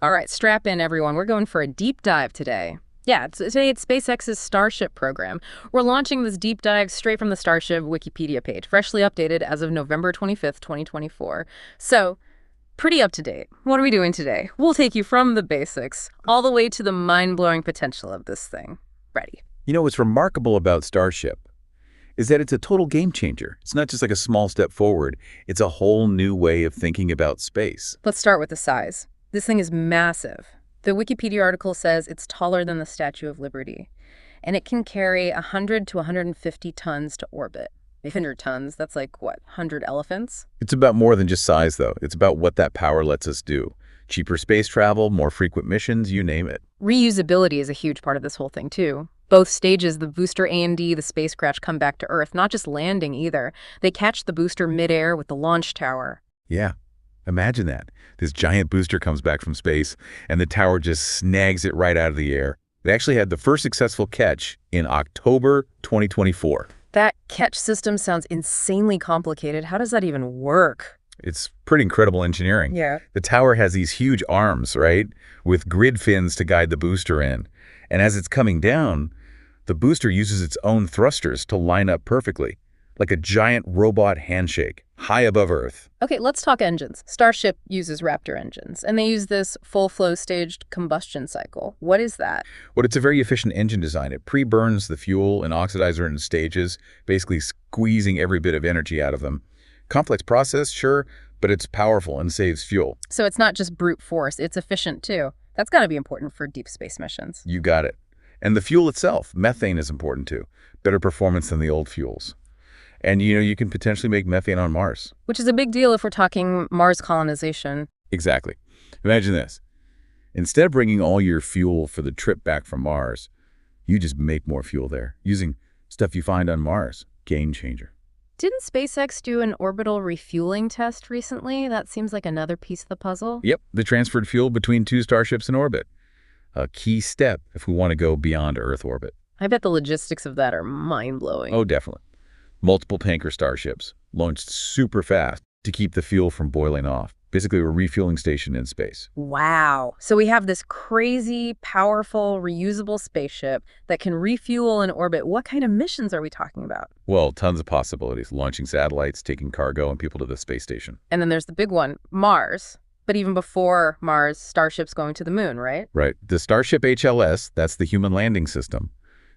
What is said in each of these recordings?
All right, strap in, everyone. We're going for a deep dive today. Yeah, today it's SpaceX's Starship program. We're launching this deep dive straight from the Starship Wikipedia page, freshly updated as of November 25th, 2024. So, pretty up to date. What are we doing today? We'll take you from the basics all the way to the mind-blowing potential of this thing. Ready? You know, what's remarkable about Starship is that it's a total game changer. It's not just like a small step forward. It's a whole new way of thinking about space. Let's start with the size. This thing is massive. The Wikipedia article says it's taller than the Statue of Liberty, and it can carry 100 to 150 tons to orbit. 100 tons, that's like, what, 100 elephants? It's about more than just size, though. It's about what that power lets us do. Cheaper space travel, more frequent missions, you name it. Reusability is a huge part of this whole thing, too. Both stages, the booster A&D, the spacecraft, come back to Earth, not just landing either. They catch the booster midair with the launch tower. Yeah. Imagine that. This giant booster comes back from space, and the tower just snags it right out of the air. They actually had the first successful catch in October 2024. That catch system sounds insanely complicated. How does that even work? It's pretty incredible engineering. Yeah. The tower has these huge arms, right, with grid fins to guide the booster in. And as it's coming down, the booster uses its own thrusters to line up perfectly, like a giant robot handshake, high above Earth. Okay, let's talk engines. Starship uses Raptor engines, and they use this full-flow staged combustion cycle. What is that? Well, it's a very efficient engine design. It pre-burns the fuel and oxidizer in stages, basically squeezing every bit of energy out of them. Complex process, sure, but it's powerful and saves fuel. So it's not just brute force, it's efficient too. That's got to be important for deep space missions. You got it. And the fuel itself, methane, is important too. Better performance than the old fuels. And, you can potentially make methane on Mars. Which is a big deal if we're talking Mars colonization. Exactly. Imagine this. Instead of bringing all your fuel for the trip back from Mars, you just make more fuel there, using stuff you find on Mars. Game changer. Didn't SpaceX do an orbital refueling test recently? That seems like another piece of the puzzle. Yep, they transferred fuel between two starships in orbit. A key step if we want to go beyond Earth orbit. I bet the logistics of that are mind-blowing. Oh, definitely. Multiple tanker starships, launched super fast to keep the fuel from boiling off. Basically, a refueling station in space. Wow. So we have this crazy, powerful, reusable spaceship that can refuel in orbit. What kind of missions are we talking about? Well, tons of possibilities. Launching satellites, taking cargo and people to the space station. And then there's the big one, Mars. But even before Mars, Starship's going to the moon, right? Right. The Starship HLS, that's the human landing system.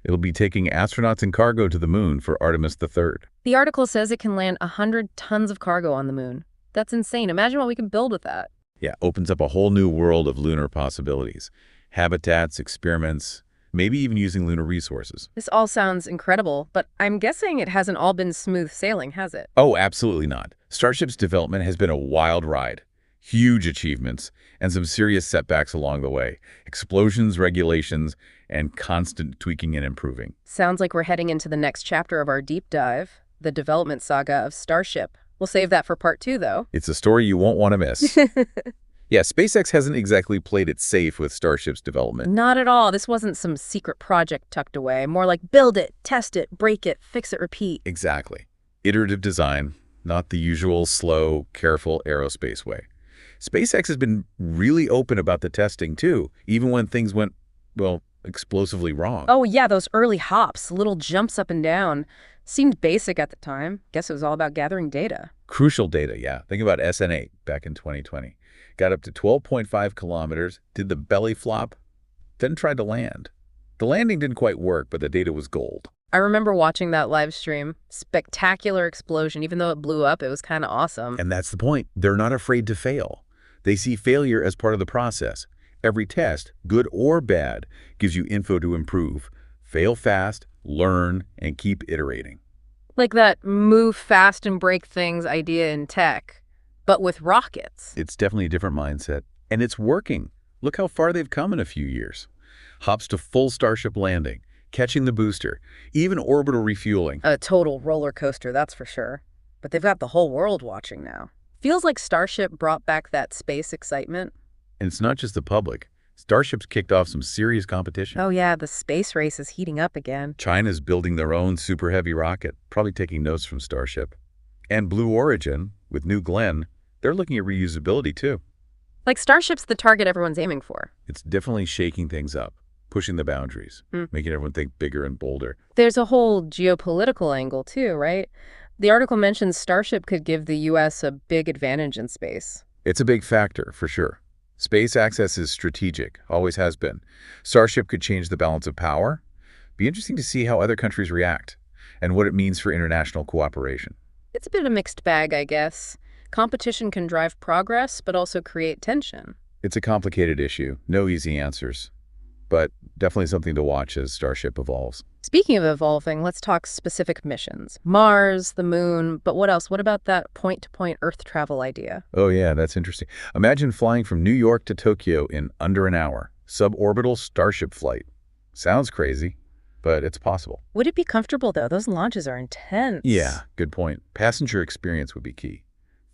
It'll be taking astronauts and cargo to the moon for Artemis III. The article says it can land 100 tons of cargo on the moon. That's insane. Imagine what we can build with that. Yeah, opens up a whole new world of lunar possibilities. Habitats, experiments, maybe even using lunar resources. This all sounds incredible, but I'm guessing it hasn't all been smooth sailing, has it? Oh, absolutely not. Starship's development has been a wild ride. Huge achievements and some serious setbacks along the way. Explosions, regulations, and constant tweaking and improving. Sounds like we're heading into the next chapter of our deep dive, the development saga of Starship. We'll save that for part 2, though. It's a story you won't want to miss. Yeah, SpaceX hasn't exactly played it safe with Starship's development. Not at all. This wasn't some secret project tucked away. More like build it, test it, break it, fix it, repeat. Exactly. Iterative design, not the usual slow, careful aerospace way. SpaceX has been really open about the testing, too, even when things went, well, explosively wrong. Oh, yeah, those early hops, little jumps up and down. Seemed basic at the time. Guess it was all about gathering data. Crucial data, yeah. Think about SN8 back in 2020. Got up to 12.5 kilometers, did the belly flop, then tried to land. The landing didn't quite work, but the data was gold. I remember watching that live stream. Spectacular explosion. Even though it blew up, it was kind of awesome. And that's the point. They're not afraid to fail. They see failure as part of the process. Every test, good or bad, gives you info to improve. Fail fast, learn, and keep iterating. Like that move fast and break things idea in tech, but with rockets. It's definitely a different mindset, and it's working. Look how far they've come in a few years. Hops to full Starship landing, catching the booster, even orbital refueling. A total roller coaster, that's for sure. But they've got the whole world watching now. Feels like Starship brought back that space excitement. And it's not just the public. Starship's kicked off some serious competition. Oh yeah, the space race is heating up again. China's building their own super heavy rocket, probably taking notes from Starship. And Blue Origin, with New Glenn, they're looking at reusability too. Like Starship's the target everyone's aiming for. It's definitely shaking things up, pushing the boundaries, making everyone think bigger and bolder. There's a whole geopolitical angle too, right? The article mentions Starship could give the U.S. a big advantage in space. It's a big factor, for sure. Space access is strategic, always has been. Starship could change the balance of power. Be interesting to see how other countries react and what it means for international cooperation. It's a bit of a mixed bag, I guess. Competition can drive progress, but also create tension. It's a complicated issue, no easy answers, but definitely something to watch as Starship evolves. Speaking of evolving, let's talk specific missions. Mars, the moon, but what else? What about that point-to-point Earth travel idea? Oh yeah, that's interesting. Imagine flying from New York to Tokyo in under an hour. Suborbital Starship flight. Sounds crazy, but it's possible. Would it be comfortable, though? Those launches are intense. Yeah, good point. Passenger experience would be key.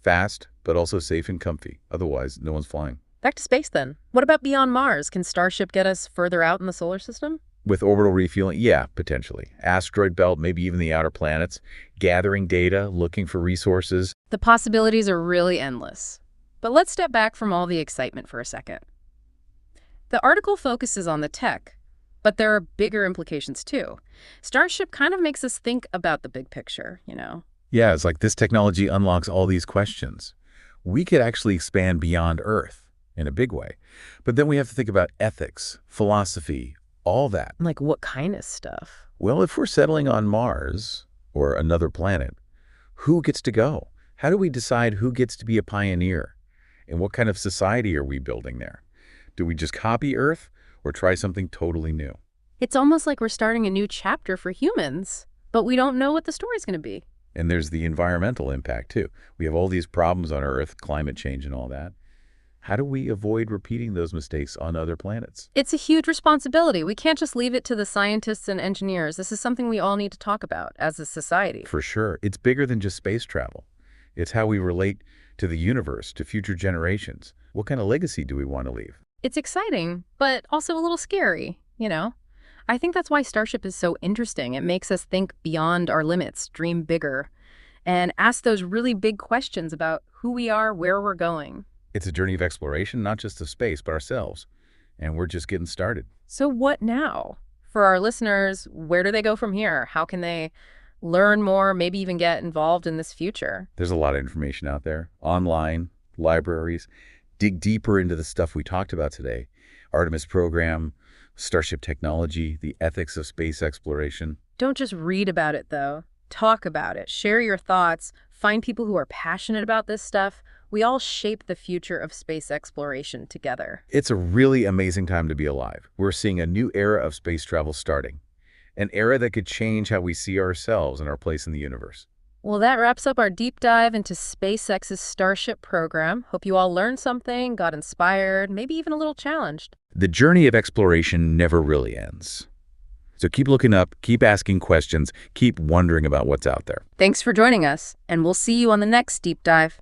Fast, but also safe and comfy. Otherwise, no one's flying. Back to space, then. What about beyond Mars? Can Starship get us further out in the solar system? With orbital refueling, yeah, potentially. Asteroid belt, maybe even the outer planets. Gathering data, looking for resources. The possibilities are really endless. But let's step back from all the excitement for a second. The article focuses on the tech, but there are bigger implications too. Starship kind of makes us think about the big picture, you know? Yeah, it's like this technology unlocks all these questions. We could actually expand beyond Earth in a big way. But then we have to think about ethics, philosophy, all that. Like what kind of stuff? Well, if we're settling on Mars or another planet, who gets to go? How do we decide who gets to be a pioneer? And what kind of society are we building there? Do we just copy Earth or try something totally new? It's almost like we're starting a new chapter for humans, but we don't know what the story's going to be. And there's the environmental impact, too. We have all these problems on Earth, climate change and all that. How do we avoid repeating those mistakes on other planets? It's a huge responsibility. We can't just leave it to the scientists and engineers. This is something we all need to talk about as a society. For sure. It's bigger than just space travel. It's how we relate to the universe, to future generations. What kind of legacy do we want to leave? It's exciting, but also a little scary, you know? I think that's why Starship is so interesting. It makes us think beyond our limits, dream bigger, and ask those really big questions about who we are, where we're going. It's a journey of exploration, not just of space, but ourselves. And we're just getting started. So what now? For our listeners, where do they go from here? How can they learn more, maybe even get involved in this future? There's a lot of information out there, online, libraries. Dig deeper into the stuff we talked about today. Artemis program, Starship technology, the ethics of space exploration. Don't just read about it, though. Talk about it. Share your thoughts. Find people who are passionate about this stuff. We all shape the future of space exploration together. It's a really amazing time to be alive. We're seeing a new era of space travel starting. An era that could change how we see ourselves and our place in the universe. Well, that wraps up our deep dive into SpaceX's Starship program. Hope you all learned something, got inspired, maybe even a little challenged. The journey of exploration never really ends. So keep looking up, keep asking questions, keep wondering about what's out there. Thanks for joining us, and we'll see you on the next deep dive.